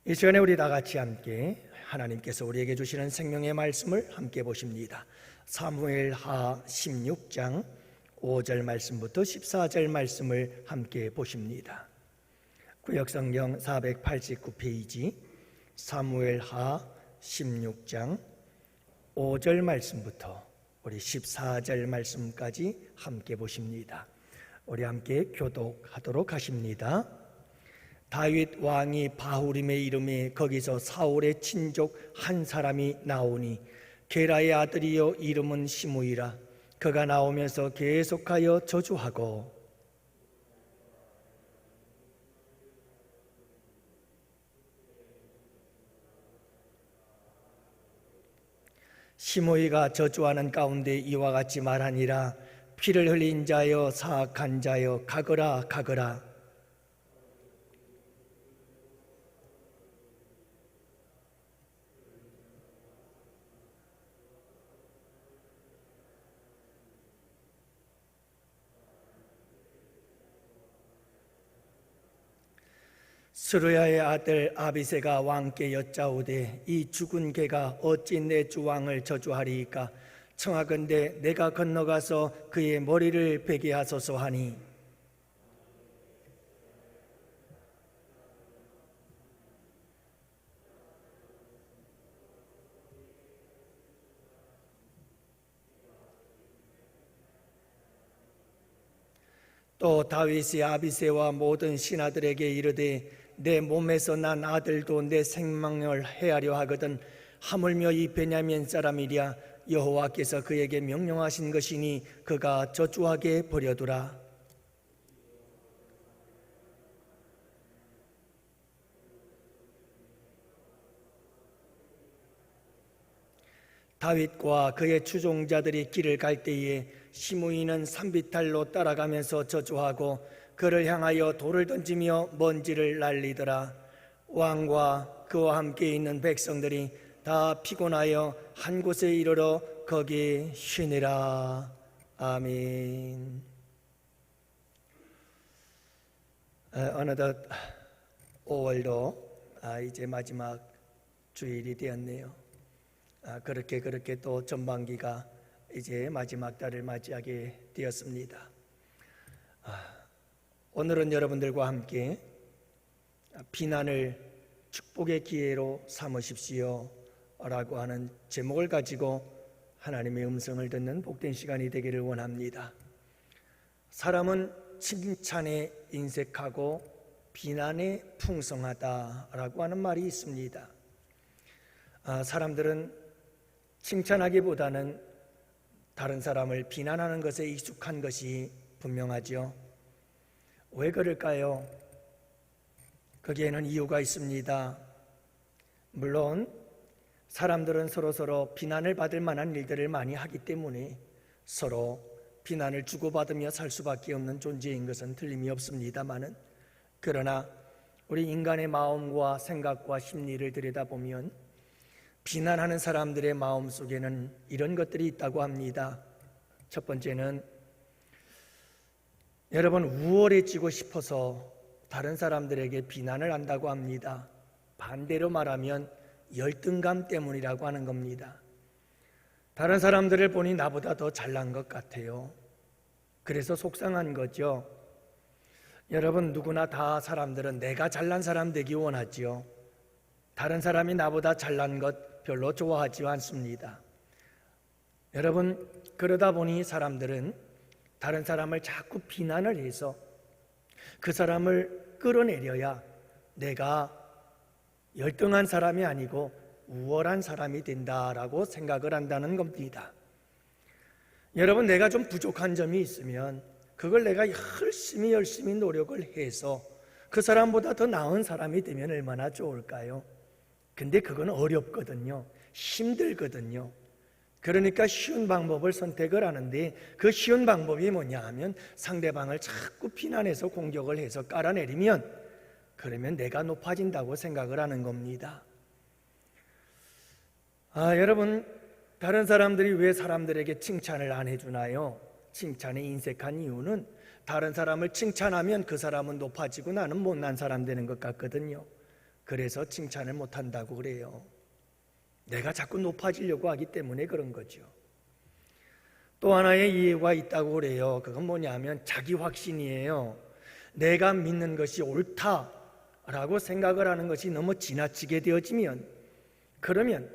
이 시간에 우리 다 같이 함께 하나님께서 우리에게 주시는 생명의 말씀을 함께 보십니다. 사무엘하 16장 5절 말씀부터 14절 말씀을 함께 보십니다. 구역성경 489페이지 사무엘하 16장 5절 말씀부터 우리 14절 말씀까지 함께 보십니다. 우리 함께 교독하도록 하십니다. 다윗 왕이 바후림의 이름에 거기서 사울의 친족 한 사람이 나오니 게라의 아들이요 이름은 시므이라. 그가 나오면서 계속하여 저주하고 시므이가 저주하는 가운데 이와 같이 말하니라. 피를 흘린 자여 사악한 자여 가거라 가거라. 스루야의 아들 아비새가 왕께 여짜오되 이 죽은 개가 어찌 내 주 왕을 저주하리이까? 청하건대 내가 건너가서 그의 머리를 베게 하소서 하니 또 다윗이 아비새와 모든 신하들에게 이르되 내 몸에서 난 아들도 내 생명을 해하려 하거든 하물며 이 베냐민 사람이랴. 여호와께서 그에게 명령하신 것이니 그가 저주하게 버려두라. 다윗과 그의 추종자들이 길을 갈 때에 시므이는 산비탈로 따라가면서 저주하고 그를 향하여 돌을 던지며 먼지를 날리더라. 왕과 그와 함께 있는 백성들이 다 피곤하여 한 곳에 이르러 거기 쉬니라. 아멘. 어느덧 5월도 이제 마지막 주일이 되었네요. 그렇게 또 전반기가 이제 마지막 달을 맞이하게 되었습니다. 오늘은 여러분들과 함께 비난을 축복의 기회로 삼으십시오 라고 하는 제목을 가지고 하나님의 음성을 듣는 복된 시간이 되기를 원합니다. 사람은 칭찬에 인색하고 비난에 풍성하다라고 하는 말이 있습니다. 사람들은 칭찬하기보다는 다른 사람을 비난하는 것에 익숙한 것이 분명하죠. 왜 그럴까요? 거기에는 이유가 있습니다. 물론 사람들은 서로 비난을 받을 만한 일들을 많이 하기 때문에 서로 비난을 주고받으며 살 수밖에 없는 존재인 것은 틀림이 없습니다마는, 그러나 우리 인간의 마음과 생각과 심리를 들여다보면 비난하는 사람들의 마음 속에는 이런 것들이 있다고 합니다. 첫 번째는 여러분 우월해지고 싶어서 다른 사람들에게 비난을 한다고 합니다. 반대로 말하면 열등감 때문이라고 하는 겁니다. 다른 사람들을 보니 나보다 더 잘난 것 같아요. 그래서 속상한 거죠. 여러분 누구나 다 사람들은 내가 잘난 사람 되기 원하지요. 다른 사람이 나보다 잘난 것 별로 좋아하지 않습니다. 여러분 그러다 보니 사람들은 다른 사람을 자꾸 비난을 해서 그 사람을 끌어내려야 내가 열등한 사람이 아니고 우월한 사람이 된다라고 생각을 한다는 겁니다. 여러분 내가 좀 부족한 점이 있으면 그걸 내가 열심히 노력을 해서 그 사람보다 더 나은 사람이 되면 얼마나 좋을까요? 근데 그건 어렵거든요. 힘들거든요. 그러니까 쉬운 방법을 선택을 하는데 그 쉬운 방법이 뭐냐 하면 상대방을 자꾸 비난해서 공격을 해서 깔아내리면 그러면 내가 높아진다고 생각을 하는 겁니다. 여러분 다른 사람들이 왜 사람들에게 칭찬을 안 해주나요? 칭찬에 인색한 이유는 다른 사람을 칭찬하면 그 사람은 높아지고 나는 못난 사람 되는 것 같거든요. 그래서 칭찬을 못한다고 그래요. 내가 자꾸 높아지려고 하기 때문에 그런 거죠. 또 하나의 이유가 있다고 그래요. 그건 뭐냐면 자기 확신이에요. 내가 믿는 것이 옳다라고 생각을 하는 것이 너무 지나치게 되어지면, 그러면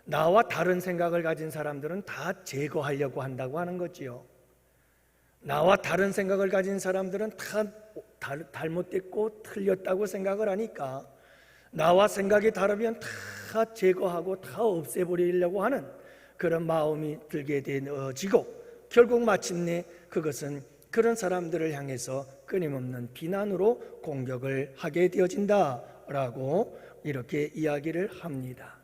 나와 다른 생각을 가진 사람들은 다 제거하려고 한다고 하는 거지요. 나와 다른 생각을 가진 사람들은 다 잘못됐고 틀렸다고 생각을 하니까 나와 생각이 다르면 다 제거하고 다 없애버리려고 하는 그런 마음이 들게 되어지고, 결국 마침내 그것은 그런 사람들을 향해서 끊임없는 비난으로 공격을 하게 되어진다라고 이렇게 이야기를 합니다.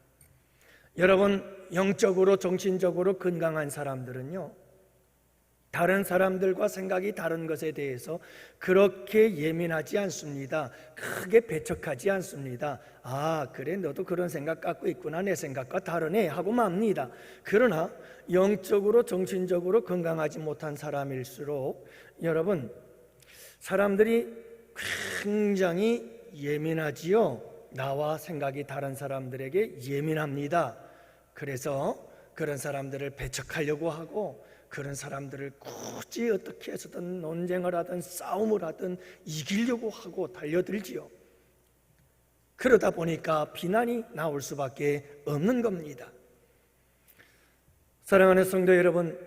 여러분, 영적으로 정신적으로 건강한 사람들은요, 다른 사람들과 생각이 다른 것에 대해서 그렇게 예민하지 않습니다. 크게 배척하지 않습니다. 아, 그래, 너도 그런 생각 갖고 있구나, 내 생각과 다르네 하고 맙니다. 그러나 영적으로 정신적으로 건강하지 못한 사람일수록 여러분, 사람들이 굉장히 예민하지요. 나와 생각이 다른 사람들에게 예민합니다. 그래서 그런 사람들을 배척하려고 하고, 그런 사람들을 굳이 어떻게 해서든 논쟁을 하든 싸움을 하든 이기려고 하고 달려들지요. 그러다 보니까 비난이 나올 수밖에 없는 겁니다. 사랑하는 성도 여러분,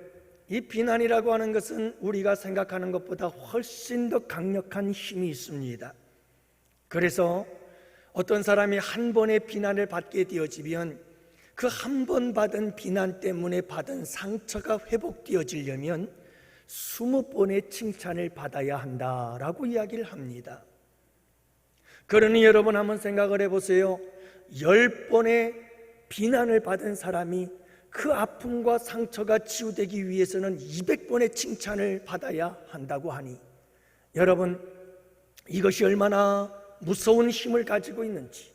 이 비난이라고 하는 것은 우리가 생각하는 것보다 훨씬 더 강력한 힘이 있습니다. 그래서 어떤 사람이 한 번의 비난을 받게 되어지면 그 한 번 받은 비난 때문에 받은 상처가 회복되어지려면 20번의 칭찬을 받아야 한다라고 이야기를 합니다. 그러니 여러분 한번 생각을 해보세요. 10번의 비난을 받은 사람이 그 아픔과 상처가 치유되기 위해서는 200번의 칭찬을 받아야 한다고 하니, 여러분, 이것이 얼마나 무서운 힘을 가지고 있는지.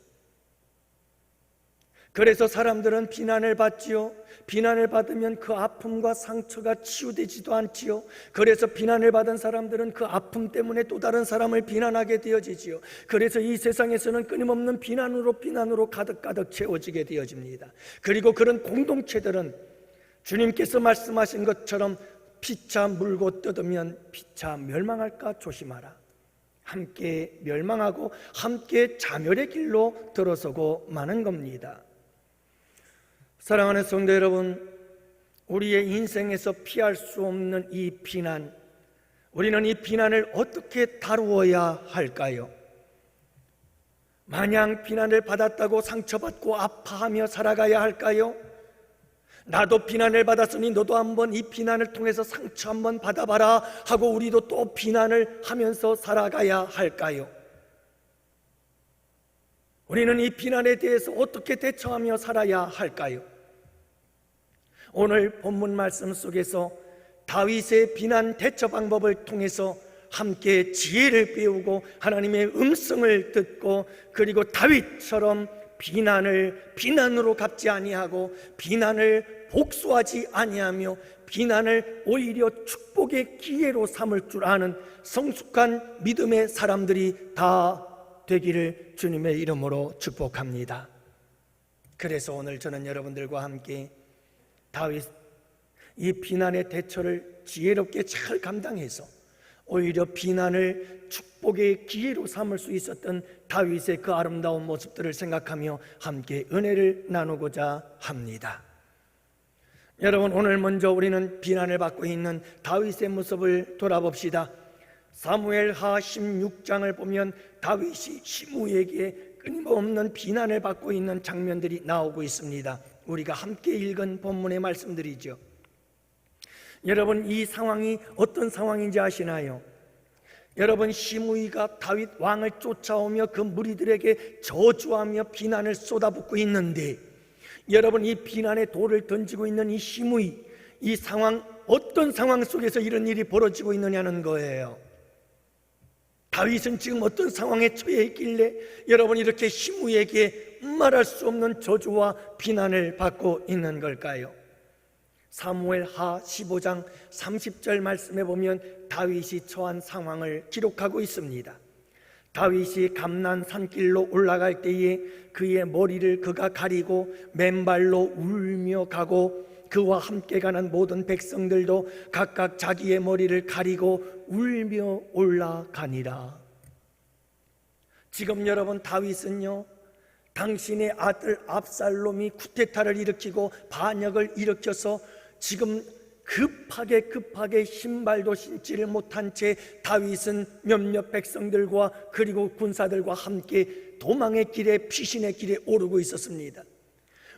그래서 사람들은 비난을 받지요. 비난을 받으면 그 아픔과 상처가 치유되지도 않지요. 그래서 비난을 받은 사람들은 그 아픔 때문에 또 다른 사람을 비난하게 되어지지요. 그래서 이 세상에서는 끊임없는 비난으로 가득 채워지게 되어집니다. 그리고 그런 공동체들은 주님께서 말씀하신 것처럼 피차 물고 뜯으면 피차 멸망할까 조심하라. 함께 멸망하고 함께 자멸의 길로 들어서고 마는 겁니다. 사랑하는 성도 여러분, 우리의 인생에서 피할 수 없는 이 비난, 우리는 이 비난을 어떻게 다루어야 할까요? 마냥 비난을 받았다고 상처받고 아파하며 살아가야 할까요? 나도 비난을 받았으니 너도 한번 이 비난을 통해서 상처 한번 받아봐라 하고 우리도 또 비난을 하면서 살아가야 할까요? 우리는 이 비난에 대해서 어떻게 대처하며 살아야 할까요? 오늘 본문 말씀 속에서 다윗의 비난 대처 방법을 통해서 함께 지혜를 배우고 하나님의 음성을 듣고, 그리고 다윗처럼 비난으로 갚지 아니하고 비난을 복수하지 아니하며 비난을 오히려 축복의 기회로 삼을 줄 아는 성숙한 믿음의 사람들이 다 되기를 주님의 이름으로 축복합니다. 그래서 오늘 저는 여러분들과 함께 다윗 이 비난의 대처를 지혜롭게 잘 감당해서 오히려 비난을 축복의 기회로 삼을 수 있었던 다윗의 그 아름다운 모습들을 생각하며 함께 은혜를 나누고자 합니다. 여러분, 오늘 먼저 우리는 비난을 받고 있는 다윗의 모습을 돌아봅시다. 사무엘하 16장을 보면 다윗이 시므에게 끊임없는 비난을 받고 있는 장면들이 나오고 있습니다. 우리가 함께 읽은 본문의 말씀들이죠. 여러분, 이 상황이 어떤 상황인지 아시나요? 여러분, 시므이가 다윗 왕을 쫓아오며 그 무리들에게 저주하며 비난을 쏟아붓고 있는데, 여러분, 이 비난의 돌을 던지고 있는 이 시므이, 이 상황, 어떤 상황 속에서 이런 일이 벌어지고 있느냐는 거예요. 다윗은 지금 어떤 상황에 처해 있길래 여러분 이렇게 시므에게 말할 수 없는 저주와 비난을 받고 있는 걸까요? 사무엘하 15장 30절 말씀에 보면 다윗이 처한 상황을 기록하고 있습니다. 다윗이 감난 산길로 올라갈 때에 그의 머리를 그가 가리고 맨발로 울며 가고 그와 함께 가는 모든 백성들도 각각 자기의 머리를 가리고 울며 올라가니라. 지금 여러분, 다윗은요, 당신의 아들 압살롬이 쿠데타를 일으키고 반역을 일으켜서 지금 급하게 신발도 신지를 못한 채 다윗은 몇몇 백성들과 그리고 군사들과 함께 도망의 길에, 피신의 길에 오르고 있었습니다.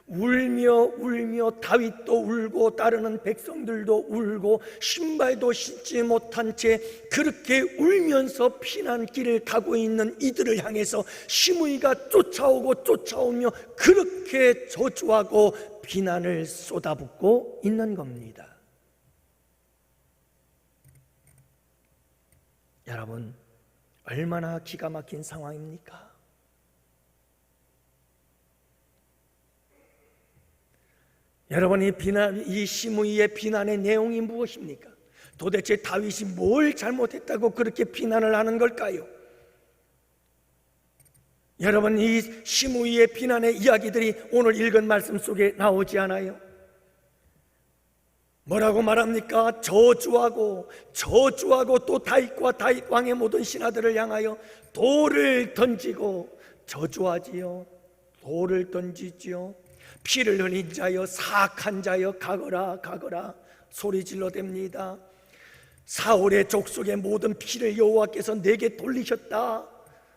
울며 다윗도 울고 따르는 백성들도 울고 신발도 신지 못한 채 그렇게 울면서 피난길을 가고 있는 이들을 향해서 시므이가 쫓아오며 그렇게 저주하고 비난을 쏟아붓고 있는 겁니다. 여러분, 얼마나 기가 막힌 상황입니까? 여러분, 이 시므이의 비난의 내용이 무엇입니까? 도대체 다윗이 뭘 잘못했다고 그렇게 비난을 하는 걸까요? 여러분, 이 시므이의 비난의 이야기들이 오늘 읽은 말씀 속에 나오지 않아요? 뭐라고 말합니까? 저주하고 또 다윗과 다윗 왕의 모든 신하들을 향하여 돌을 던지고 저주하지요. 돌을 던지지요. 피를 흘린 자여, 사악한 자여, 가거라 소리 질러댑니다. 사울의 족속의 모든 피를 여호와께서 내게 돌리셨다.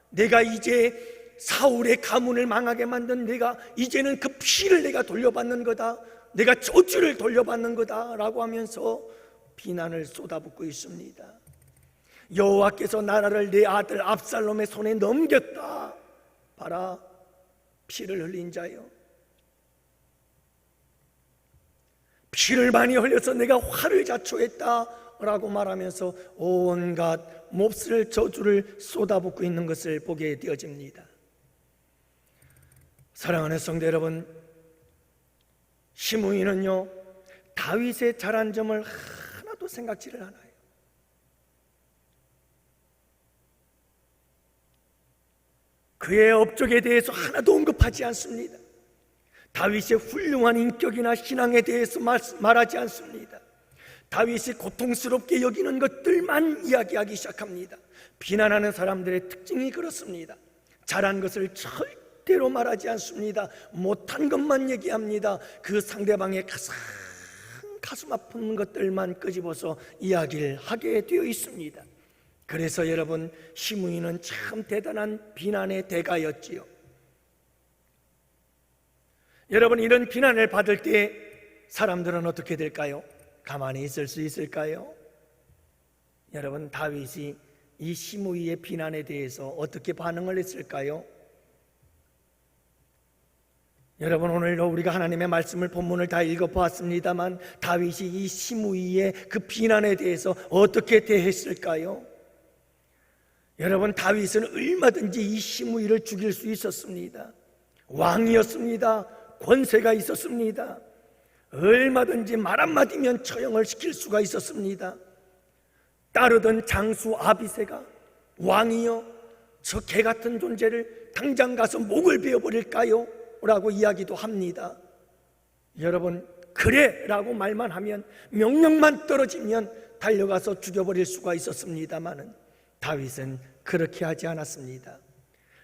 내가 이제 사울의 가문을 망하게 만든 내가 이제는 그 피를 내가 돌려받는 거다. 내가 저주를 돌려받는 거다 라고 하면서 비난을 쏟아붓고 있습니다. 여호와께서 나라를 내 아들 압살롬의 손에 넘겼다. 봐라, 피를 흘린 자여, 피를 많이 흘려서 내가 화를 자초했다 라고 말하면서 온갖 몹쓸 저주를 쏟아붓고 있는 것을 보게 되어집니다. 사랑하는 성도 여러분, 시므이는요, 다윗의 잘한 점을 하나도 생각지를 않아요. 그의 업적에 대해서 하나도 언급하지 않습니다. 다윗의 훌륭한 인격이나 신앙에 대해서 말하지 않습니다. 다윗이 고통스럽게 여기는 것들만 이야기하기 시작합니다. 비난하는 사람들의 특징이 그렇습니다. 잘한 것을 절대로 말하지 않습니다. 못한 것만 얘기합니다. 그 상대방의 가슴 아픈 것들만 끄집어서 이야기를 하게 되어 있습니다. 그래서 여러분, 시므이는 참 대단한 비난의 대가였지요. 여러분, 이런 비난을 받을 때 사람들은 어떻게 될까요? 가만히 있을 수 있을까요? 여러분, 다윗이 이 시므이의 비난에 대해서 어떻게 반응을 했을까요? 여러분, 오늘도 우리가 하나님의 말씀을 본문을 다 읽어보았습니다만 다윗이 이 시므이의 그 비난에 대해서 어떻게 대했을까요? 여러분, 다윗은 얼마든지 이 시므이를 죽일 수 있었습니다. 왕이었습니다. 권세가 있었습니다. 얼마든지 말 한마디면 처형을 시킬 수가 있었습니다. 따르던 장수 아비새가 왕이여, 저 개같은 존재를 당장 가서 목을 베어버릴까요? 라고 이야기도 합니다. 여러분, 그래 라고 말만 하면, 명령만 떨어지면 달려가서 죽여버릴 수가 있었습니다마는 다윗은 그렇게 하지 않았습니다.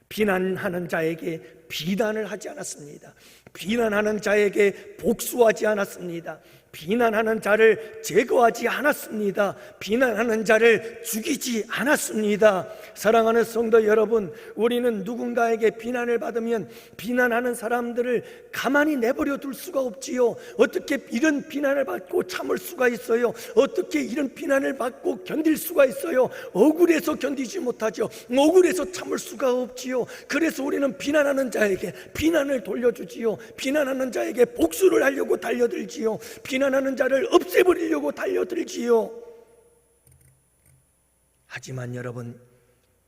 비난하는 자에게 비난을 하지 않았습니다. 비난하는 자에게 복수하지 않았습니다. 비난하는 자를 제거하지 않았습니다. 비난하는 자를 죽이지 않았습니다. 사랑하는 성도 여러분, 우리는 누군가에게 비난을 받으면 비난하는 사람들을 가만히 내버려 둘 수가 없지요. 어떻게 이런 비난을 받고 참을 수가 있어요? 어떻게 이런 비난을 받고 견딜 수가 있어요? 억울해서 견디지 못하죠. 억울해서 참을 수가 없지요. 그래서 우리는 비난하는 자에게 비난을 돌려주지요. 비난하는 자에게 복수를 하려고 달려들지요. 비난하는 자를 없애버리려고 달려들지요. 하지만 여러분,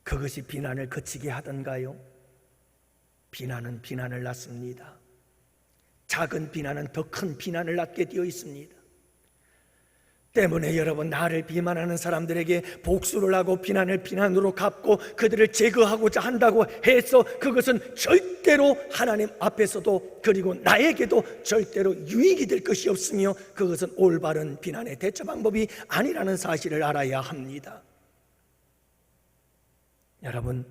그것이 비난을 그치게 하던가요? 비난은 비난을 낳습니다. 작은 비난은 더 큰 비난을 낳게 되어 있습니다. 때문에 여러분, 나를 비난하는 사람들에게 복수를 하고 비난을 비난으로 갚고 그들을 제거하고자 한다고 해서 그것은 절대로 하나님 앞에서도 그리고 나에게도 절대로 유익이 될 것이 없으며 그것은 올바른 비난의 대처 방법이 아니라는 사실을 알아야 합니다. 여러분,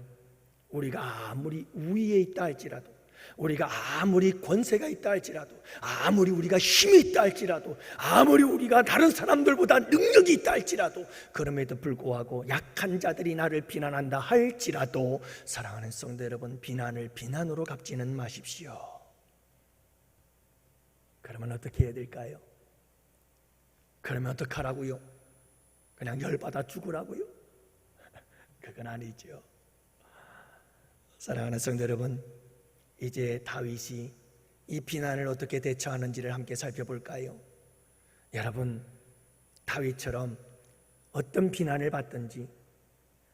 우리가 아무리 우위에 있다 할지라도, 우리가 아무리 권세가 있다 할지라도, 아무리 우리가 힘이 있다 할지라도, 아무리 우리가 다른 사람들보다 능력이 있다 할지라도, 그럼에도 불구하고 약한 자들이 나를 비난한다 할지라도, 사랑하는 성도 여러분, 비난을 비난으로 갚지는 마십시오. 그러면 어떻게 해야 될까요? 그러면 어떡하라고요? 그냥 열받아 죽으라고요? 그건 아니죠. 사랑하는 성도 여러분, 이제 다윗이 이 비난을 어떻게 대처하는지를 함께 살펴볼까요? 여러분, 다윗처럼 어떤 비난을 받든지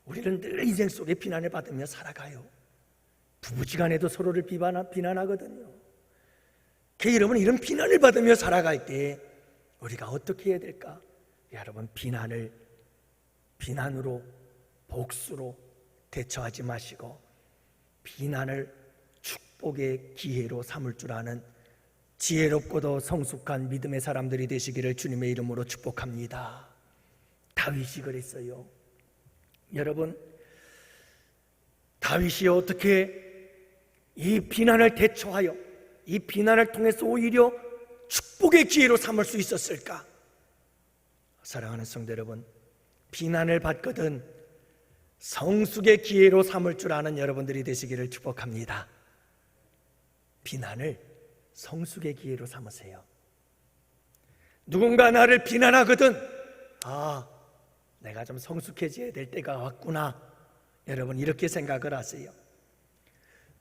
우리는 늘 인생 속에 비난을 받으며 살아가요. 부부지간에도 서로를 비난하거든요. 여러분, 이런 비난을 받으며 살아갈 때 우리가 어떻게 해야 될까? 여러분, 비난을 비난으로, 복수로 대처하지 마시고 비난을 축복의 기회로 삼을 줄 아는 지혜롭고도 성숙한 믿음의 사람들이 되시기를 주님의 이름으로 축복합니다. 다윗이 그랬어요. 여러분, 다윗이 어떻게 이 비난을 대처하여 이 비난을 통해서 오히려 축복의 기회로 삼을 수 있었을까? 사랑하는 성도 여러분, 비난을 받거든 성숙의 기회로 삼을 줄 아는 여러분들이 되시기를 축복합니다. 비난을 성숙의 기회로 삼으세요. 누군가 나를 비난하거든, 내가 좀 성숙해져야 될 때가 왔구나. 여러분, 이렇게 생각을 하세요.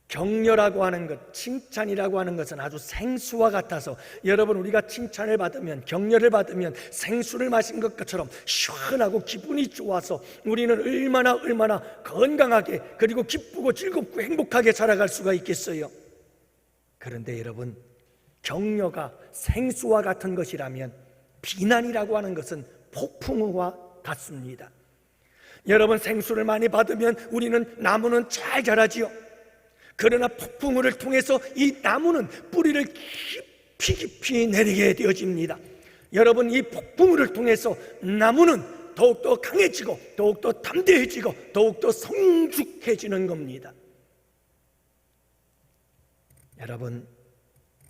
격려라고 하는 것, 칭찬이라고 하는 것은 아주 생수와 같아서, 여러분, 우리가 칭찬을 받으면, 격려를 받으면 생수를 마신 것처럼 시원하고 기분이 좋아서 우리는 얼마나 건강하게 그리고 기쁘고 즐겁고 행복하게 살아갈 수가 있겠어요. 그런데 여러분, 격려가 생수와 같은 것이라면 비난이라고 하는 것은 폭풍우와 같습니다. 여러분, 생수를 많이 받으면 우리는 나무는 잘 자라지요. 그러나 폭풍우를 통해서 이 나무는 뿌리를 깊이 내리게 되어집니다. 여러분, 이 폭풍우를 통해서 나무는 더욱더 강해지고 더욱더 담대해지고 더욱더 성숙해지는 겁니다. 여러분,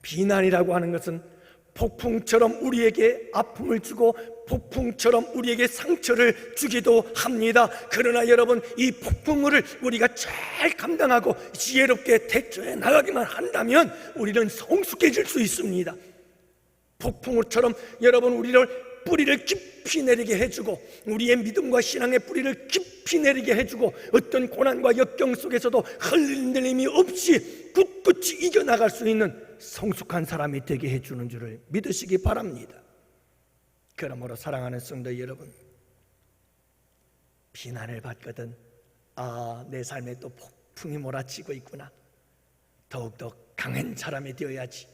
비난이라고 하는 것은 폭풍처럼 우리에게 아픔을 주고 폭풍처럼 우리에게 상처를 주기도 합니다. 그러나 여러분, 이 폭풍을 우리가 잘 감당하고 지혜롭게 대처해 나가기만 한다면 우리는 성숙해질 수 있습니다. 폭풍우처럼 여러분, 우리를 뿌리를 깊이 내리게 해주고 우리의 믿음과 신앙의 뿌리를 깊이 내리게 해주고 어떤 고난과 역경 속에서도 흔들림이 없이 굳굳이 이겨나갈 수 있는 성숙한 사람이 되게 해주는 줄을 믿으시기 바랍니다. 그러므로 사랑하는 성도 여러분, 비난을 받거든 내 삶에 또 폭풍이 몰아치고 있구나, 더욱더 강한 사람이 되어야지,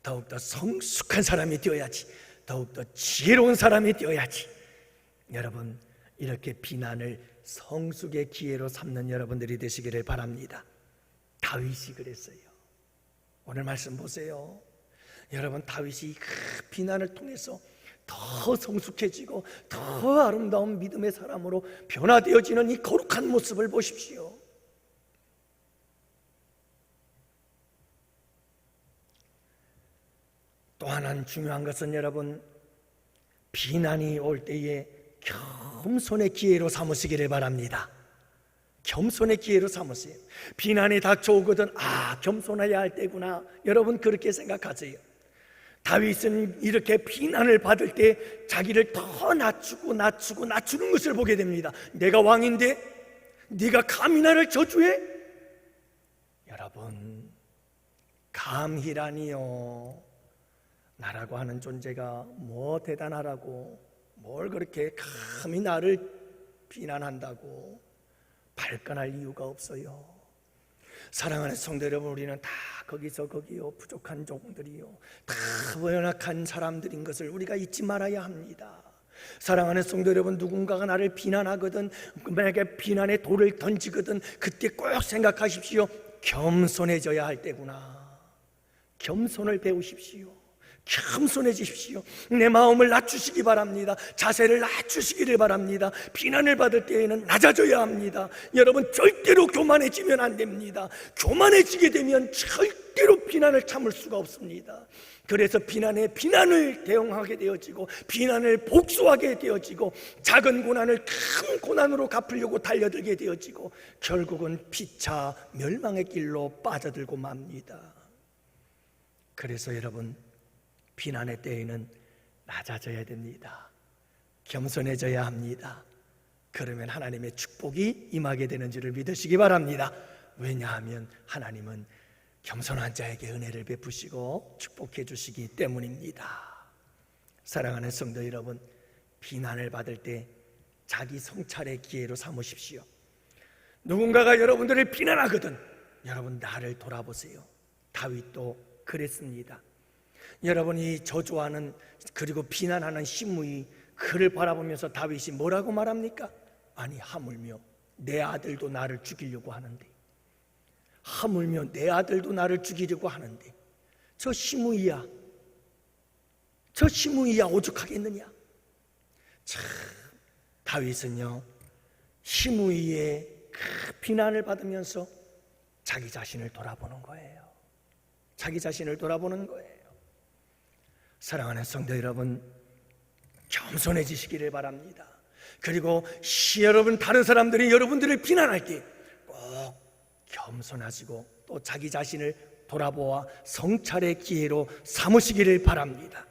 더욱더 성숙한 사람이 되어야지, 더욱더 지혜로운 사람이 되어야지. 여러분, 이렇게 비난을 성숙의 기회로 삼는 여러분들이 되시기를 바랍니다. 다윗이 그랬어요. 오늘 말씀 보세요. 여러분, 다윗이 그 비난을 통해서 더 성숙해지고 더 아름다운 믿음의 사람으로 변화되어지는 이 거룩한 모습을 보십시오. 또 하나 중요한 것은 여러분, 비난이 올 때에 겸손의 기회로 삼으시기를 바랍니다. 겸손의 기회로 삼으세요. 비난이 닥쳐오거든 겸손해야 할 때구나. 여러분, 그렇게 생각하세요. 다윗은 이렇게 비난을 받을 때 자기를 더 낮추는 것을 보게 됩니다. 내가 왕인데 네가 감히 나를 저주해? 여러분, 감히라니요. 나라고 하는 존재가 뭐 대단하라고, 뭘 그렇게 감히 나를 비난한다고. 발끈할 이유가 없어요. 사랑하는 성도 여러분, 우리는 다 거기서 거기요, 부족한 종들이요, 다 연약한 사람들인 것을 우리가 잊지 말아야 합니다. 사랑하는 성도 여러분, 누군가가 나를 비난하거든, 만약에 비난의 돌을 던지거든, 그때 꼭 생각하십시오. 겸손해져야 할 때구나. 겸손을 배우십시오. 겸손해지십시오. 내 마음을 낮추시기 바랍니다. 자세를 낮추시기를 바랍니다. 비난을 받을 때에는 낮아져야 합니다. 여러분, 절대로 교만해지면 안 됩니다. 교만해지게 되면 절대로 비난을 참을 수가 없습니다. 그래서 비난에 비난을 대응하게 되어지고, 비난을 복수하게 되어지고, 작은 고난을 큰 고난으로 갚으려고 달려들게 되어지고, 결국은 피차 멸망의 길로 빠져들고 맙니다. 그래서 여러분, 비난의 때에는 낮아져야 됩니다. 겸손해져야 합니다. 그러면 하나님의 축복이 임하게 되는 줄을 믿으시기 바랍니다. 왜냐하면 하나님은 겸손한 자에게 은혜를 베푸시고 축복해 주시기 때문입니다. 사랑하는 성도 여러분, 비난을 받을 때 자기 성찰의 기회로 삼으십시오. 누군가가 여러분들을 비난하거든, 여러분 나를 돌아보세요. 다윗도 그랬습니다. 여러분이 저주하는, 그리고 비난하는 시므이 그를 바라보면서 다윗이 뭐라고 말합니까? 아니, 하물며 내 아들도 나를 죽이려고 하는데, 하물며 내 아들도 나를 죽이려고 하는데 저 시므이야 오죽하겠느냐. 참, 다윗은요, 시므이의 그 비난을 받으면서 자기 자신을 돌아보는 거예요. 자기 자신을 돌아보는 거예요. 사랑하는 성도 여러분, 겸손해지시기를 바랍니다. 그리고 여러분, 다른 사람들이 여러분들을 비난할 때 꼭 겸손하시고 또 자기 자신을 돌아보아 성찰의 기회로 삼으시기를 바랍니다.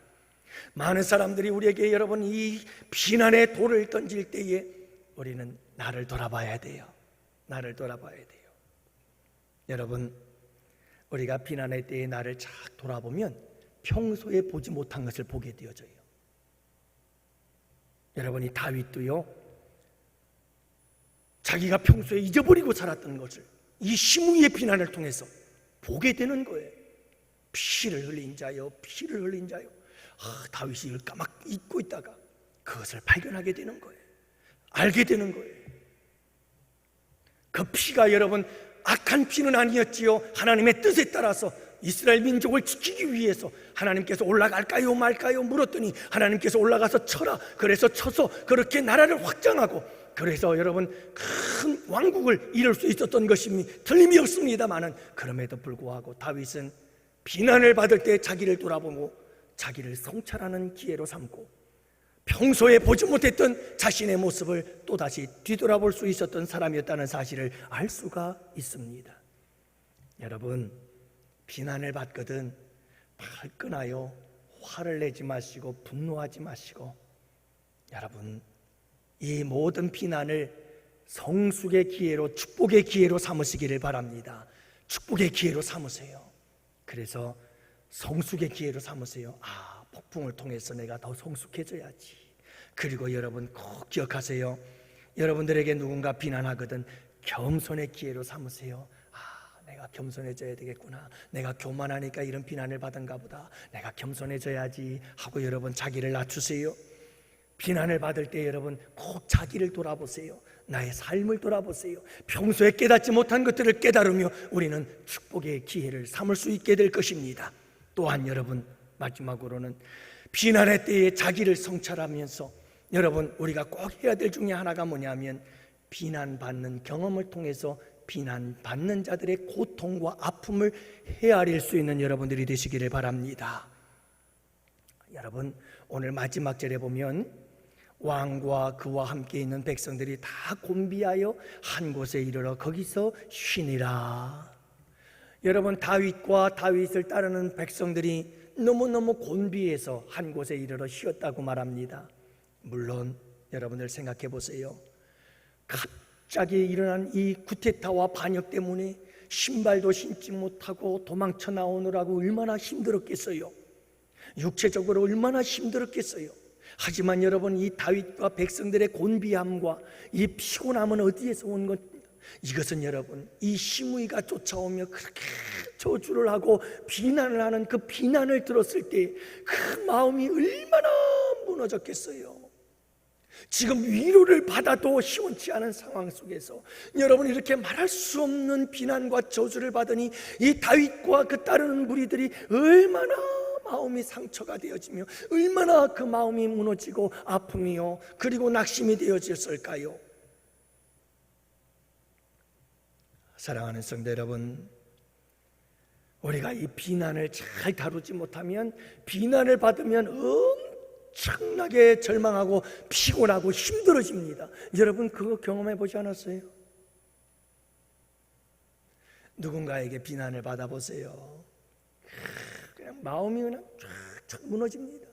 많은 사람들이 우리에게 여러분 이 비난의 돌을 던질 때에 우리는 나를 돌아봐야 돼요. 나를 돌아봐야 돼요. 여러분, 우리가 비난의 때에 나를 쫙 돌아보면 평소에 보지 못한 것을 보게 되어져요. 여러분이 다윗도요, 자기가 평소에 잊어버리고 살았던 것을 이 시므이의 비난을 통해서 보게 되는 거예요. 피를 흘린 자요, 피를 흘린 자요. 다윗이 이걸 까맣 잊고 있다가 그것을 발견하게 되는 거예요. 알게 되는 거예요. 그 피가 여러분 악한 피는 아니었지요. 하나님의 뜻에 따라서 이스라엘 민족을 지키기 위해서 하나님께서 올라갈까요 말까요 물었더니 하나님께서 올라가서 쳐라. 그래서 쳐서 그렇게 나라를 확장하고, 그래서 여러분 큰 왕국을 이룰 수 있었던 것이 틀림이 없습니다만은, 그럼에도 불구하고 다윗은 비난을 받을 때 자기를 돌아보고 자기를 성찰하는 기회로 삼고, 평소에 보지 못했던 자신의 모습을 또다시 뒤돌아볼 수 있었던 사람이었다는 사실을 알 수가 있습니다. 여러분, 비난을 받거든 발끈하여 화를 내지 마시고 분노하지 마시고, 여러분 이 모든 비난을 성숙의 기회로, 축복의 기회로 삼으시기를 바랍니다. 축복의 기회로 삼으세요. 그래서 성숙의 기회로 삼으세요. 폭풍을 통해서 내가 더 성숙해져야지. 그리고 여러분 꼭 기억하세요. 여러분들에게 누군가 비난하거든 겸손의 기회로 삼으세요. 내가 겸손해져야 되겠구나. 내가 교만하니까 이런 비난을 받은가 보다. 내가 겸손해져야지 하고 여러분 자기를 낮추세요. 비난을 받을 때 여러분 꼭 자기를 돌아보세요. 나의 삶을 돌아보세요. 평소에 깨닫지 못한 것들을 깨달으며 우리는 축복의 기회를 삼을 수 있게 될 것입니다. 또한 여러분, 마지막으로는 비난의 때에 자기를 성찰하면서 여러분 우리가 꼭 해야 될 중에 하나가 뭐냐면, 비난받는 경험을 통해서 비난받는 자들의 고통과 아픔을 헤아릴 수 있는 여러분들이 되시기를 바랍니다. 여러분, 오늘 마지막 절에 보면 왕과 그와 함께 있는 백성들이 다 곤비하여 한 곳에 이르러 거기서 쉬니라. 여러분, 다윗과 다윗을 따르는 백성들이 너무너무 곤비해서 한 곳에 이르러 쉬었다고 말합니다. 물론 여러분들 생각해 보세요. 갑자기 일어난 이 쿠데타와 반역 때문에 신발도 신지 못하고 도망쳐 나오느라고 얼마나 힘들었겠어요. 육체적으로 얼마나 힘들었겠어요. 하지만 여러분, 이 다윗과 백성들의 곤비함과 이 피곤함은 어디에서 온 것? 이것은 여러분, 이 시므이가 쫓아오며 그렇게 저주를 하고 비난을 하는 그 비난을 들었을 때 그 마음이 얼마나 무너졌겠어요. 지금 위로를 받아도 시원치 않은 상황 속에서 여러분 이렇게 말할 수 없는 비난과 저주를 받으니 이 다윗과 그 따르는 무리들이 얼마나 마음이 상처가 되어지며 얼마나 그 마음이 무너지고 아픔이요 그리고 낙심이 되어졌을까요? 사랑하는 성도 여러분, 우리가 이 비난을 잘 다루지 못하면 비난을 받으면 엄청나게 절망하고 피곤하고 힘들어집니다. 여러분 그거 경험해 보지 않았어요? 누군가에게 비난을 받아보세요. 그냥 마음이 그냥 쫙 무너집니다.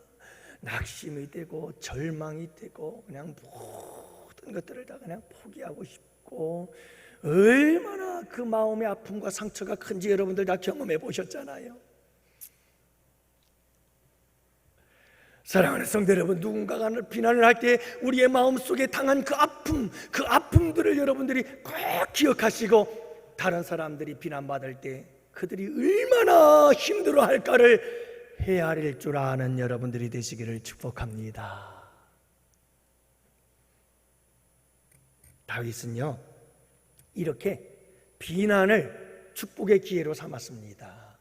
낙심이 되고 절망이 되고 그냥 모든 것들을 다 그냥 포기하고 싶고 얼마나 그 마음의 아픔과 상처가 큰지 여러분들 다 경험해 보셨잖아요. 사랑하는 성도 여러분, 누군가가 비난을 할 때 우리의 마음속에 당한 그 아픔들을 여러분들이 꼭 기억하시고 다른 사람들이 비난받을 때 그들이 얼마나 힘들어할까를 헤아릴 줄 아는 여러분들이 되시기를 축복합니다. 다윗은요 이렇게 비난을 축복의 기회로 삼았습니다.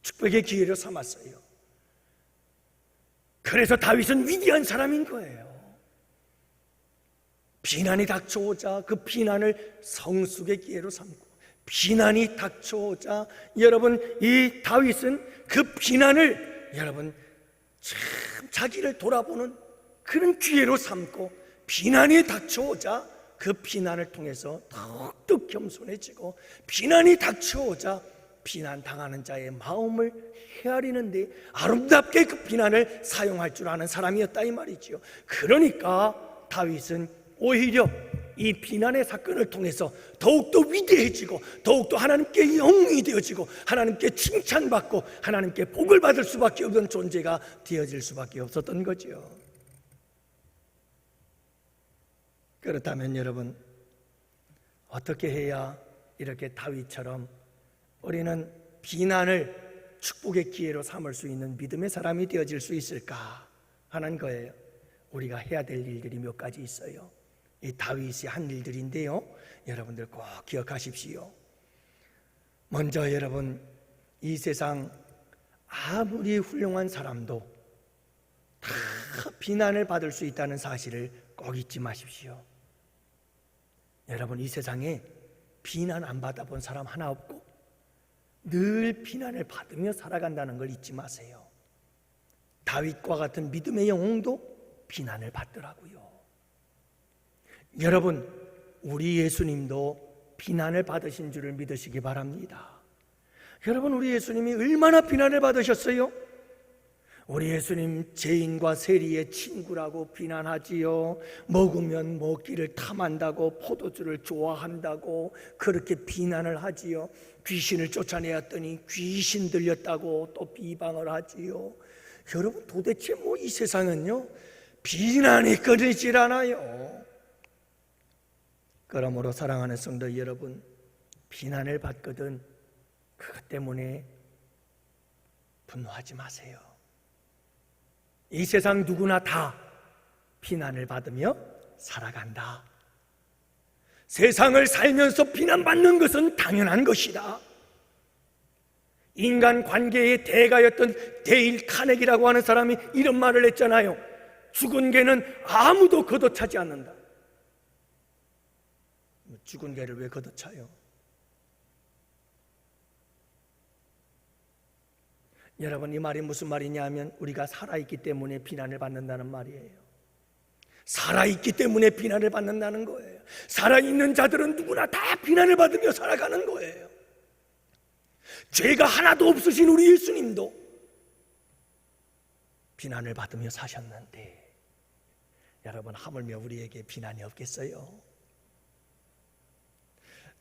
축복의 기회로 삼았어요. 그래서 다윗은 위대한 사람인 거예요. 비난이 닥쳐오자 그 비난을 성숙의 기회로 삼고 비난이 닥쳐오자 여러분 이 다윗은 그 비난을 여러분 참 자기를 돌아보는 그런 기회로 삼고 비난이 닥쳐오자 그 비난을 통해서 더욱더 겸손해지고 비난이 닥쳐오자 비난당하는 자의 마음을 헤아리는데 아름답게 그 비난을 사용할 줄 아는 사람이었다 이 말이지요. 그러니까 다윗은 오히려 이 비난의 사건을 통해서 더욱더 위대해지고 더욱더 하나님께 영웅이 되어지고 하나님께 칭찬받고 하나님께 복을 받을 수밖에 없는 존재가 되어질 수밖에 없었던 거지요. 그렇다면 여러분 어떻게 해야 이렇게 다윗처럼 우리는 비난을 축복의 기회로 삼을 수 있는 믿음의 사람이 되어질 수 있을까 하는 거예요. 우리가 해야 될 일들이 몇 가지 있어요. 이 다윗이 한 일들인데요 여러분들 꼭 기억하십시오. 먼저 여러분 이 세상 아무리 훌륭한 사람도 다 비난을 받을 수 있다는 사실을 꼭 잊지 마십시오. 여러분 이 세상에 비난 안 받아본 사람 하나 없고 늘 비난을 받으며 살아간다는 걸 잊지 마세요. 다윗과 같은 믿음의 영웅도 비난을 받더라고요. 여러분 우리 예수님도 비난을 받으신 줄을 믿으시기 바랍니다. 여러분 우리 예수님이 얼마나 비난을 받으셨어요? 우리 예수님 죄인과 세리의 친구라고 비난하지요. 먹으면 먹기를 탐한다고 포도주를 좋아한다고 그렇게 비난을 하지요. 귀신을 쫓아내었더니 귀신 들렸다고 또 비방을 하지요. 여러분 도대체 뭐 이 세상은요 비난이 끊이질 않아요. 그러므로 사랑하는 성도 여러분 비난을 받거든 그것 때문에 분노하지 마세요. 이 세상 누구나 다 비난을 받으며 살아간다. 세상을 살면서 비난받는 것은 당연한 것이다. 인간 관계의 대가였던 데일 카네기라고 하는 사람이 이런 말을 했잖아요. 죽은 개는 아무도 걷어차지 않는다. 죽은 개를 왜 걷어차요? 여러분 이 말이 무슨 말이냐 하면 우리가 살아있기 때문에 비난을 받는다는 말이에요. 살아있기 때문에 비난을 받는다는 거예요. 살아있는 자들은 누구나 다 비난을 받으며 살아가는 거예요. 죄가 하나도 없으신 우리 예수님도 비난을 받으며 사셨는데 여러분 하물며 우리에게 비난이 없겠어요?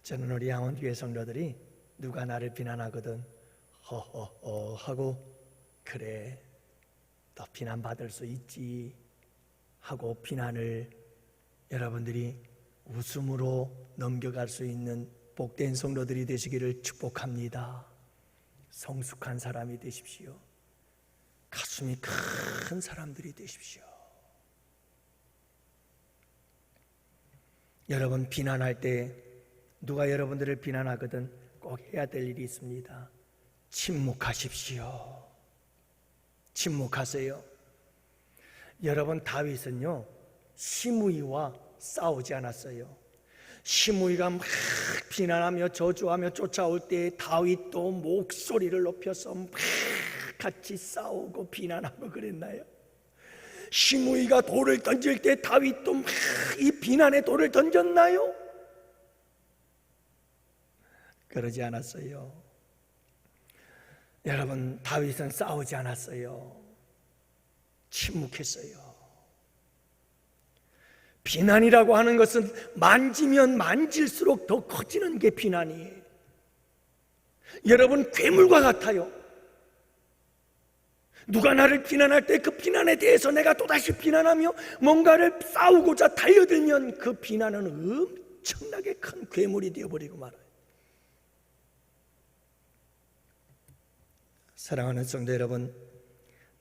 저는 우리 양원교회 성도들이 누가 나를 비난하거든 허허허 하고 그래 또 비난받을 수 있지 하고 비난을 여러분들이 웃음으로 넘겨갈 수 있는 복된 성도들이 되시기를 축복합니다. 성숙한 사람이 되십시오. 가슴이 큰 사람들이 되십시오. 여러분 비난할 때 누가 여러분들을 비난하거든 꼭 해야 될 일이 있습니다. 침묵하십시오. 침묵하세요. 여러분 다윗은요 시므이와 싸우지 않았어요. 시므이가 막 비난하며 저주하며 쫓아올 때 다윗도 목소리를 높여서 막 같이 싸우고 비난하고 그랬나요? 시므이가 돌을 던질 때 다윗도 막 이 비난의 돌을 던졌나요? 그러지 않았어요. 여러분 다윗은 싸우지 않았어요. 침묵했어요. 비난이라고 하는 것은 만지면 만질수록 더 커지는 게 비난이에요. 여러분 괴물과 같아요. 누가 나를 비난할 때 그 비난에 대해서 내가 또다시 비난하며 뭔가를 싸우고자 달려들면 그 비난은 엄청나게 큰 괴물이 되어버리고 말아요. 사랑하는 성도 여러분,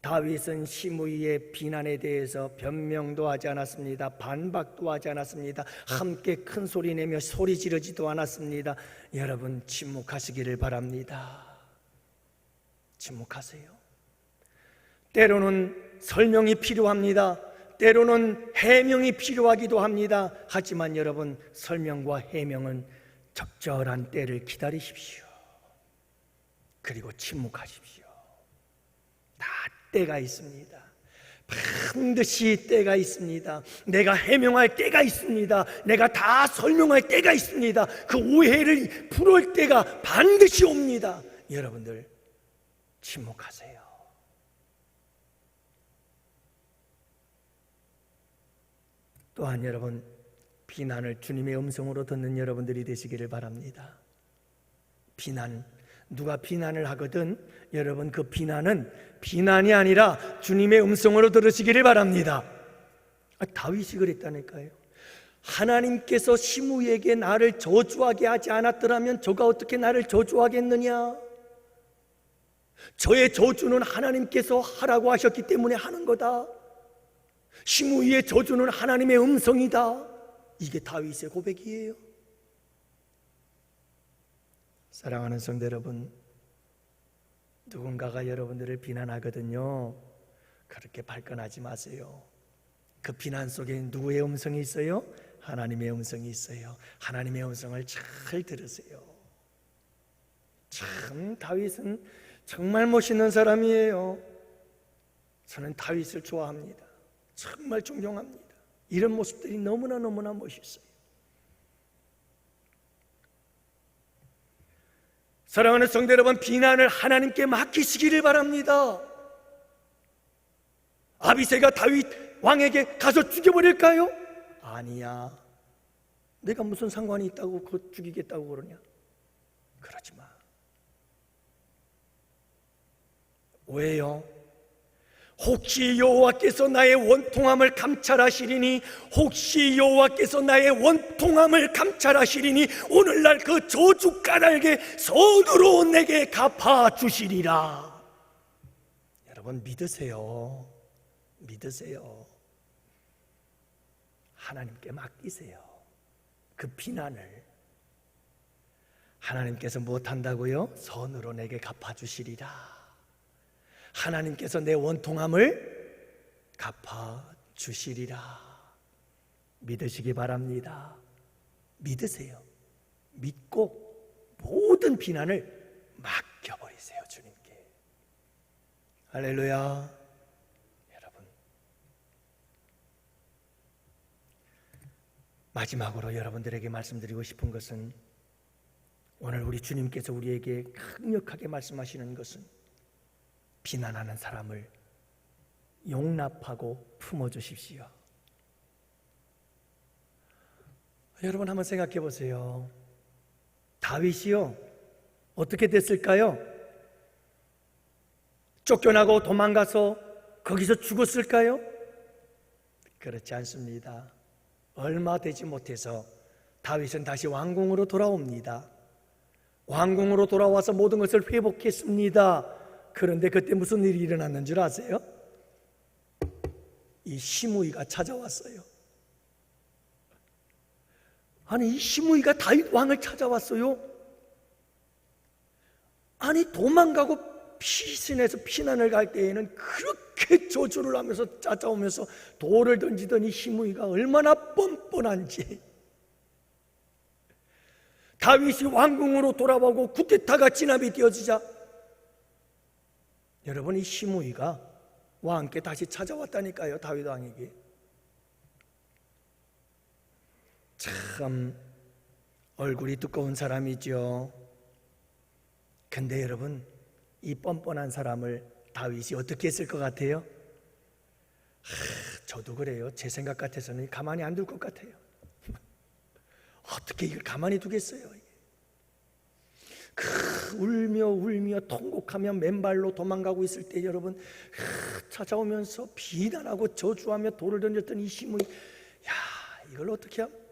다윗은 시므이의 비난에 대해서 변명도 하지 않았습니다. 반박도 하지 않았습니다. 함께 큰 소리 내며 소리 지르지도 않았습니다. 여러분 침묵하시기를 바랍니다. 침묵하세요. 때로는 설명이 필요합니다. 때로는 해명이 필요하기도 합니다. 하지만 여러분 설명과 해명은 적절한 때를 기다리십시오. 그리고 침묵하십시오. 다 때가 있습니다. 반드시 때가 있습니다. 내가 해명할 때가 있습니다. 내가 다 설명할 때가 있습니다. 그 오해를 풀을 때가 반드시 옵니다. 여러분들 침묵하세요. 또한 여러분 비난을 주님의 음성으로 듣는 여러분들이 되시기를 바랍니다. 비난, 누가 비난을 하거든 여러분 그 비난은 비난이 아니라 주님의 음성으로 들으시기를 바랍니다. 다윗이 그랬다니까요. 하나님께서 시므이에게 나를 저주하게 하지 않았더라면 저가 어떻게 나를 저주하겠느냐? 저의 저주는 하나님께서 하라고 하셨기 때문에 하는 거다. 시므이의 저주는 하나님의 음성이다. 이게 다윗의 고백이에요. 사랑하는 성도 여러분, 누군가가 여러분들을 비난하거든요. 그렇게 발끈하지 마세요. 그 비난 속에 누구의 음성이 있어요? 하나님의 음성이 있어요. 하나님의 음성을 잘 들으세요. 참 다윗은 정말 멋있는 사람이에요. 저는 다윗을 좋아합니다. 정말 존경합니다. 이런 모습들이 너무나 멋있어요. 사랑하는 성도 여러분, 비난을 하나님께 맡기시기를 바랍니다. 아비새가 다윗 왕에게 가서 죽여버릴까요? 아니야. 내가 무슨 상관이 있다고 그거 죽이겠다고 그러냐? 그러지 마. 왜요? 혹시 여호와께서 나의 원통함을 감찰하시리니 혹시 여호와께서 나의 원통함을 감찰하시리니 오늘날 그 저주 까닭에 선으로 내게 갚아주시리라. 여러분 믿으세요. 믿으세요. 하나님께 맡기세요. 그 비난을 하나님께서 무엇한다고요? 선으로 내게 갚아주시리라. 하나님께서 내 원통함을 갚아주시리라. 믿으시기 바랍니다. 믿으세요. 믿고 모든 비난을 맡겨버리세요. 주님께. 할렐루야. 여러분 마지막으로 여러분들에게 말씀드리고 싶은 것은 오늘 우리 주님께서 우리에게 강력하게 말씀하시는 것은 비난하는 사람을 용납하고 품어주십시오. 여러분 한번 생각해 보세요. 다윗이요 어떻게 됐을까요? 쫓겨나고 도망가서 거기서 죽었을까요? 그렇지 않습니다. 얼마 되지 못해서 다윗은 다시 왕궁으로 돌아옵니다. 왕궁으로 돌아와서 모든 것을 회복했습니다. 그런데 그때 무슨 일이 일어났는 줄 아세요? 이 시므이가 찾아왔어요. 아니 이 시므이가 다윗 왕을 찾아왔어요. 아니 도망가고 피신해서 피난을 갈 때에는 그렇게 저주를 하면서 찾아오면서 돌을 던지던 이 시므이가 얼마나 뻔뻔한지, 다윗이 왕궁으로 돌아오고 쿠데타가 진압이 되어지자 여러분 이 시므이가 왕께 다시 찾아왔다니까요. 다윗 왕에게. 참 얼굴이 두꺼운 사람이죠. 근데 여러분 이 뻔뻔한 사람을 다윗이 어떻게 했을 것 같아요? 저도 그래요. 제 생각 같아서는 가만히 안 둘 것 같아요. 어떻게 이걸 가만히 두겠어요? 울며 통곡하며 맨발로 도망가고 있을 때 여러분 찾아오면서 비난하고 저주하며 돌을 던졌던 이 시므이, 이걸 어떻게 하면,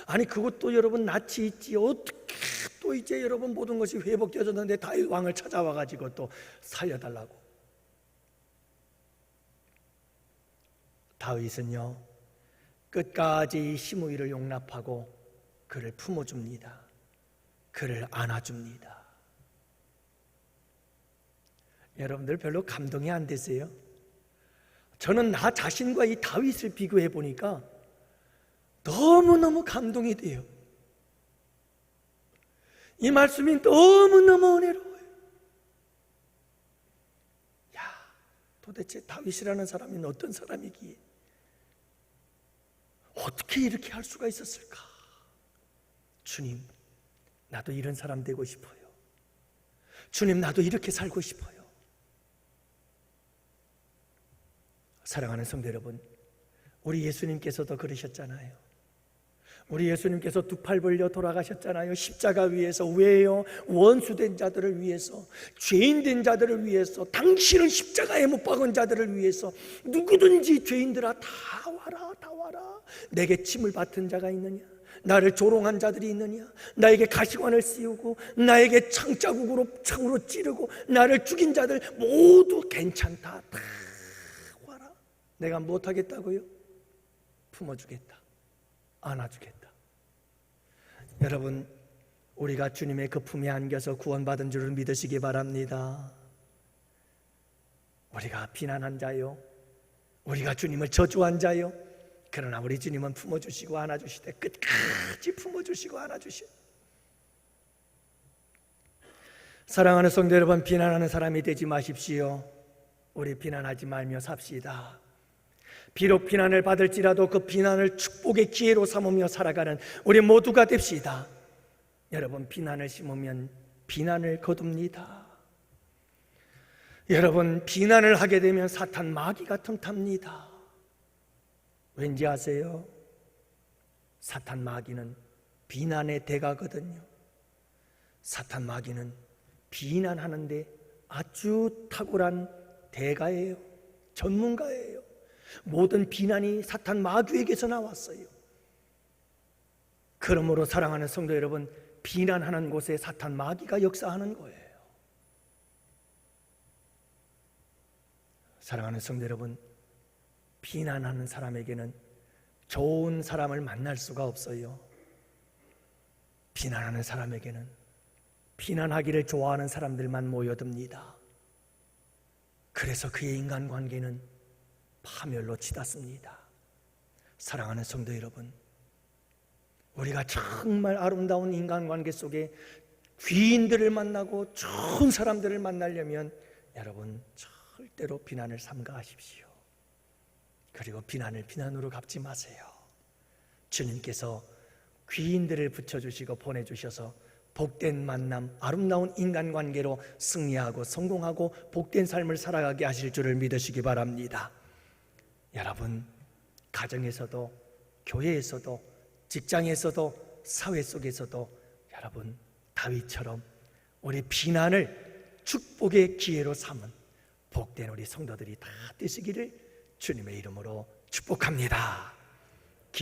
아니 그것도 여러분 낯이 있지, 어떻게 또 이제 여러분 모든 것이 회복되어졌는데 다윗 왕을 찾아와가지고 또 살려달라고. 다윗은요 끝까지 이 시므이를 용납하고 그를 품어줍니다. 그를 안아줍니다. 여러분들 별로 감동이 안 되세요? 저는 나 자신과 이 다윗을 비교해 보니까 너무너무 감동이 돼요. 이 말씀이 너무너무 은혜로워요. 도대체 다윗이라는 사람이 어떤 사람이기에 어떻게 이렇게 할 수가 있었을까? 주님, 나도 이런 사람 되고 싶어요. 주님, 나도 이렇게 살고 싶어요. 사랑하는 성도 여러분, 우리 예수님께서도 그러셨잖아요. 우리 예수님께서 두 팔 벌려 돌아가셨잖아요. 십자가 위에서. 왜요? 원수된 자들을 위해서, 죄인된 자들을 위해서, 당신은 십자가에 못 박은 자들을 위해서. 누구든지 죄인들아 다 와라, 다 와라. 내게 침을 뱉은 자가 있느냐? 나를 조롱한 자들이 있느냐? 나에게 가시관을 씌우고 나에게 창자국으로 창으로 찌르고 나를 죽인 자들 모두 괜찮다, 다 와라. 내가 못하겠다고요? 품어주겠다, 안아주겠다. 여러분, 우리가 주님의 그 품에 안겨서 구원받은 줄을 믿으시기 바랍니다. 우리가 비난한 자요, 우리가 주님을 저주한 자요, 그러나 우리 주님은 품어주시고 안아주시되 끝까지 품어주시고 안아주시고. 사랑하는 성도 여러분, 비난하는 사람이 되지 마십시오. 우리 비난하지 말며 삽시다. 비록 비난을 받을지라도 그 비난을 축복의 기회로 삼으며 살아가는 우리 모두가 됩시다. 여러분, 비난을 심으면 비난을 거둡니다. 여러분, 비난을 하게 되면 사탄 마귀가 틈탑니다. 왠지 아세요? 사탄 마귀는 비난의 대가거든요. 사탄 마귀는 비난하는데 아주 탁월한 대가예요. 전문가예요. 모든 비난이 사탄 마귀에게서 나왔어요. 그러므로 사랑하는 성도 여러분, 비난하는 곳에 사탄 마귀가 역사하는 거예요. 사랑하는 성도 여러분, 비난하는 사람에게는 좋은 사람을 만날 수가 없어요. 비난하는 사람에게는 비난하기를 좋아하는 사람들만 모여듭니다. 그래서 그의 인간관계는 파멸로 치닫습니다. 사랑하는 성도 여러분, 우리가 정말 아름다운 인간관계 속에 귀인들을 만나고 좋은 사람들을 만나려면 여러분 절대로 비난을 삼가하십시오. 그리고 비난을 비난으로 갚지 마세요. 주님께서 귀인들을 붙여주시고 보내주셔서 복된 만남, 아름다운 인간관계로 승리하고 성공하고 복된 삶을 살아가게 하실 줄을 믿으시기 바랍니다. 여러분, 가정에서도 교회에서도 직장에서도 사회 속에서도 여러분 다윗처럼 우리 비난을 축복의 기회로 삼은 복된 우리 성도들이 다 되시기를 주님의 이름으로 축복합니다.